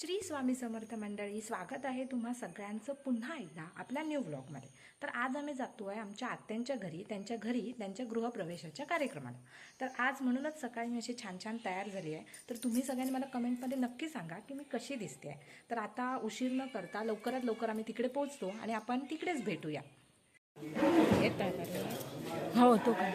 श्री स्वामी समर्थ मंडळी, स्वागत आहे तुम्हा सगळ्यांचं पुन्हा एकदा आपल्या न्यू व्लॉगमध्ये. तर आज आम्ही जातो आहे आमच्या आत्यांच्या घरी, त्यांच्या गृहप्रवेशाच्या कार्यक्रमाला. तर आज म्हणूनच सकाळी मी अशी छान छान तयार झाली आहे. तर तुम्ही सगळ्यांनी मला कमेंटमध्ये नक्की सांगा की मी कशी दिसते आहे. तर आता उशीर न करता लवकरात लवकर आम्ही तिकडे पोहोचतो आणि आपण तिकडेच भेटूया. हो तो काय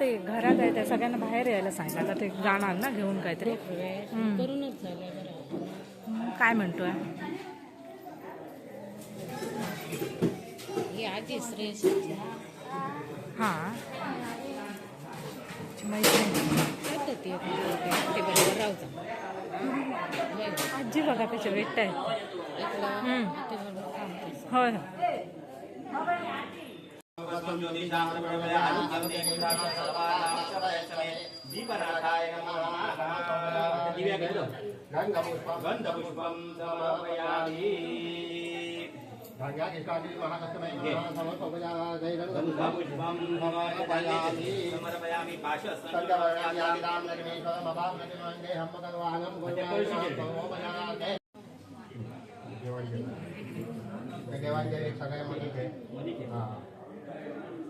ते घरात आहे, त्या सगळ्यांना बाहेर यायला सांगितलं. आता ते जाणार ना घेऊन काहीतरी. करूनच झालं बरं. काय म्हणतोय ही आधी श्रेष्ठ हां मैत्रीण पद्धती ते बरोबर राहतं. आजी बघा त्याच्या वेट आहे. ते बरोबर काम करतं. होय गंधपुष्पं समर्पयामि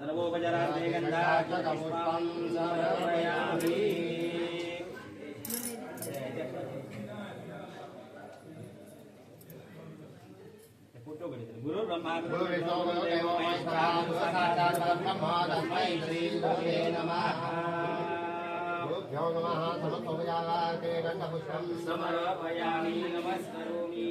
सर्वोपचारार्थे गन्धापुष्पं समर्पयामि. गुरु ब्रह्मा गुरु विष्णु गुरु देवो महेश्वरः गुरु साक्षात् परब्रह्म तस्मै श्री गुरवे नमः. गुरुभ्यो नमः. समस्तोपचारार्थे गन्धपुष्पं समर्पयामि. नमस्करोमि.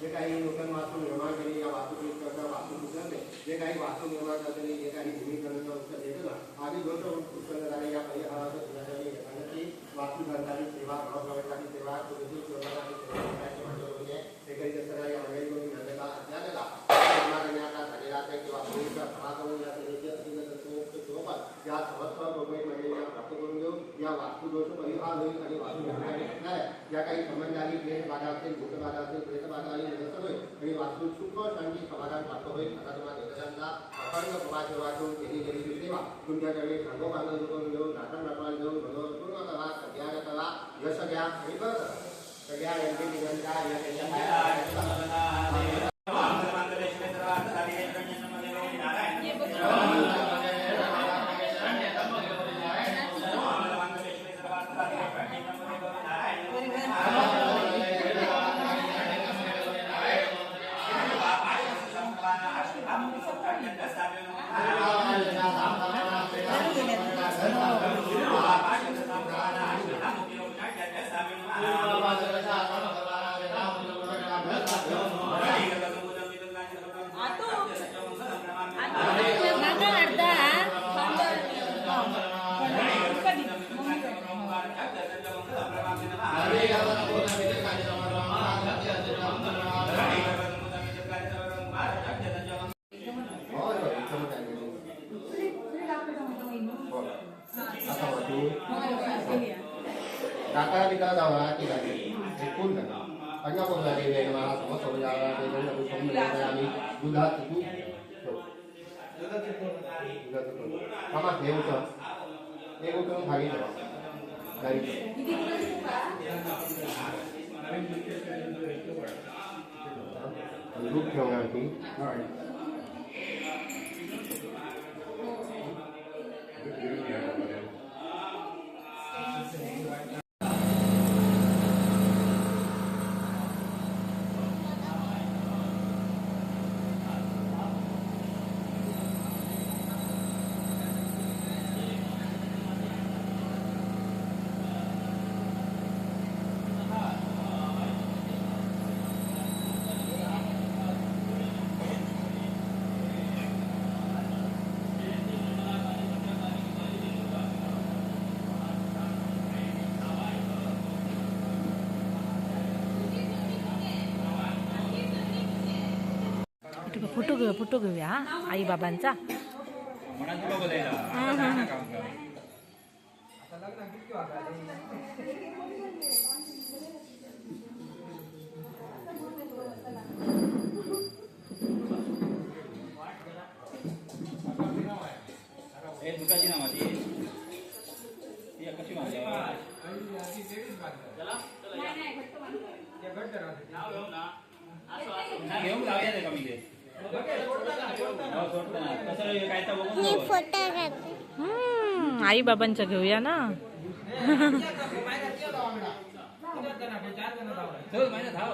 जे काही नूतन वास्तू निर्माण केली, या वास्तुकलेचा वास्तुपुजनने जे काही वास्तू निर्माण करताना जे काही भूमिकरणाचा उत्तर देतो ना, आधी गोष्ट उत्पन्न झाले या परिहाराची वास्तू ग्रंथाची सेवा, गृहप्रवेशाची सेवा, कुटुंबी सेवाची सेवा हे करीत असताना या मंडळीकडून घडलेला अज्ञानाला करण्याचा झालेला आहे किंवा भूमीचा समागमन या स्वरूपात या समस्त प्रोग्रेस मंडळीला प्राप्त करून घेऊन या वास्तुदोष परिहार होईल आणि वास्तू घडण्याने असणाऱ्या ज्या काही संबंधांनी क्लेश बाधा असेल, भूतबाधा असेल, प्रेतबाधा आणि निरसन होईल आणि वास्तू सुख शांती समाधान प्राप्त होईल. आता तुम्हाला देवतांचा अखंड समाजसेवा ठेवून केली गेलेली सेवा तुमच्याकडे सांगोपांग करून घेऊन नाटक नाटवाल घेऊन मनोपूर्ण करा, कल्याण करा, यश घ्या आणि बरं करा. सगळ्या यांची निरंतर Kakak tawa tidak pun kan, hanya pun dari mana semua saudara dari dari semua kami sudah itu, sama dewu tu hari itu, dari itu. Duduk yang nanti. Photo घेऊया आई बाबांचा. घेऊन जाऊया रे कमी ते कसं काय तर बघून मी जाऊ. फोटो काढते. आई बाबांच्या घेऊया ना. चल महिना धाव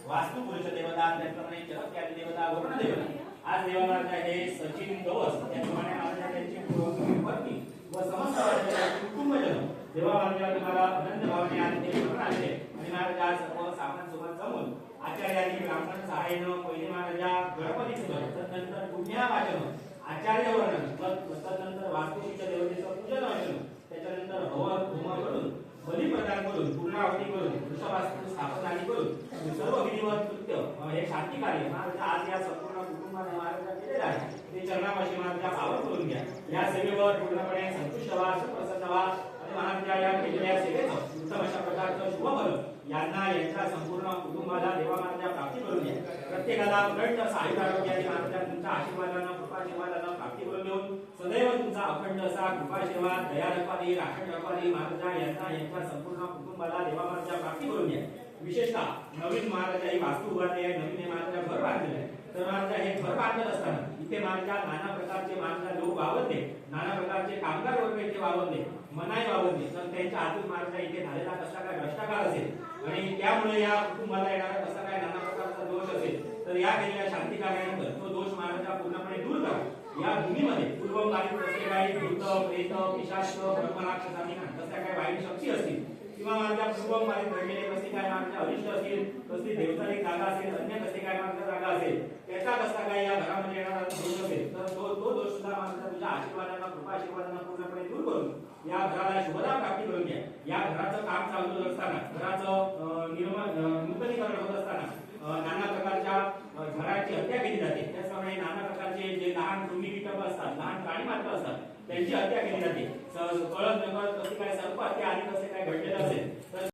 वास्तु पुरुष देवता त्याचप्रमाणे चरत्यादी देवता वरुण देवता. आज देवाला हे सचिन गवस त्याप्रमाणे माझ्या त्यांची पत्नी व समस्त कुटुंबजन देवा महाराजा तुम्हाला अनंत भावने आणि ते स्मरण आले आणि महाराजा सर्व सामान सोबत जमून आचार्यांनी ब्राह्मण सहाय्यनं पहिले महाराजा गणपती सुद्धा तदनंतर पुण्या वाचन आचार्य वर्णन तदनंतर वास्तुशीच्या देवतेचं पूजन वाचन त्याच्यानंतर हवन होम करून बली प्रदान करून पूर्णाहुती करून वृषभास्त्र स्थापन आदी करून सर्व विधिवत कृत्य हे शांती कार्य महाराज आज या संपूर्ण कुटुंबाने महाराज केलेलं आहे. ते चरणापाशी महाराजा पावन करून घ्या. या सेवेवर पूर्णपणे संतुष्ट व्हा, सुप्रसन्न व्हा आणि महाराजा या केलेल्या सेवेचं उत्तम अशा प्रकारचं शुभफल यांना यांच्या संपूर्ण कुटुंबाला देवा महाराजा प्राप्ती करून द्या. प्रत्येकाला उलट आयुर आरोग्याने महाराजा तुमच्या आशीर्वादानं कृपाशीर्वादानं प्राप्ती करून देऊन सदैव तुमचा अखंड असा कृपाशीर्वाद दया रखवाली राखण रखवाली महाराजा यांना यांच्या संपूर्ण कुटुंबाला देवा महाराजा प्राप्ती करून द्या. विशेषतः नवीन महाराजा ही वास्तू उभारली आहे, नवीन महाराजा घर बांधलेलं आहे. तर महाराजा हे घर बांधत असताना इथे महाराजा नाना प्रकारचे महाराजा लोक वावरले, नाना प्रकारचे कामगार वर्ग इथे वावरले, मनाई वावरले. तर त्यांच्या हातून महाराजा इथे झालेला कसा काय भ्रष्टाचार असेल आणि त्यामुळे या कुटुंबाला येणारा कसा काय नाना प्रकारचा दोष असेल तर या केलेल्या शांती कार्यानंतर तो दोष महाराजा पूर्णपणे दूर करा. या भूमीमध्ये पूर्वकालीन कसे काही भूत प्रेत पिशाच ब्रह्मराक्षसांनी कशा काय वाईट शक्ती असतील किंवा माझ्या पूर्वकालीन घडलेले कसे काय माझ्या अरिष्ट असतील, कसली देवतालिक जागा असेल, अन्य कसे काय माझ्या जागा असेल त्याचा कसा काय या घरामध्ये येणारा दोष असेल तर तो दोष सुद्धा माझ्या तुझ्या आशीर्वादानं कृपा आशीर्वादानं पूर्णपणे दूर करून या घराला शुभदा प्राप्ती करून घ्या. या घराचं काम चालू असताना घराचं नूतनीकरण होत असताना नाना प्रकारच्या घराची हत्या केली जाते. त्याचप्रमाणे नाना प्रकारचे जे लहान कृमी कीटक असतात, लहान प्राणी मात्र असतात त्यांची हत्या केली जाते. कळत नकळत कसे काय सर्प हत्या आधी कसे काय घडलेलं असेल तर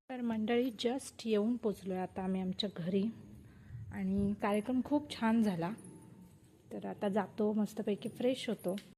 तर मंडळी जस्ट येऊन पोचलोय आता आम्ही आमच्या घरी आणि कार्यक्रम खूप छान झाला. तर आता जातो मस्तपैकी फ्रेश होतो.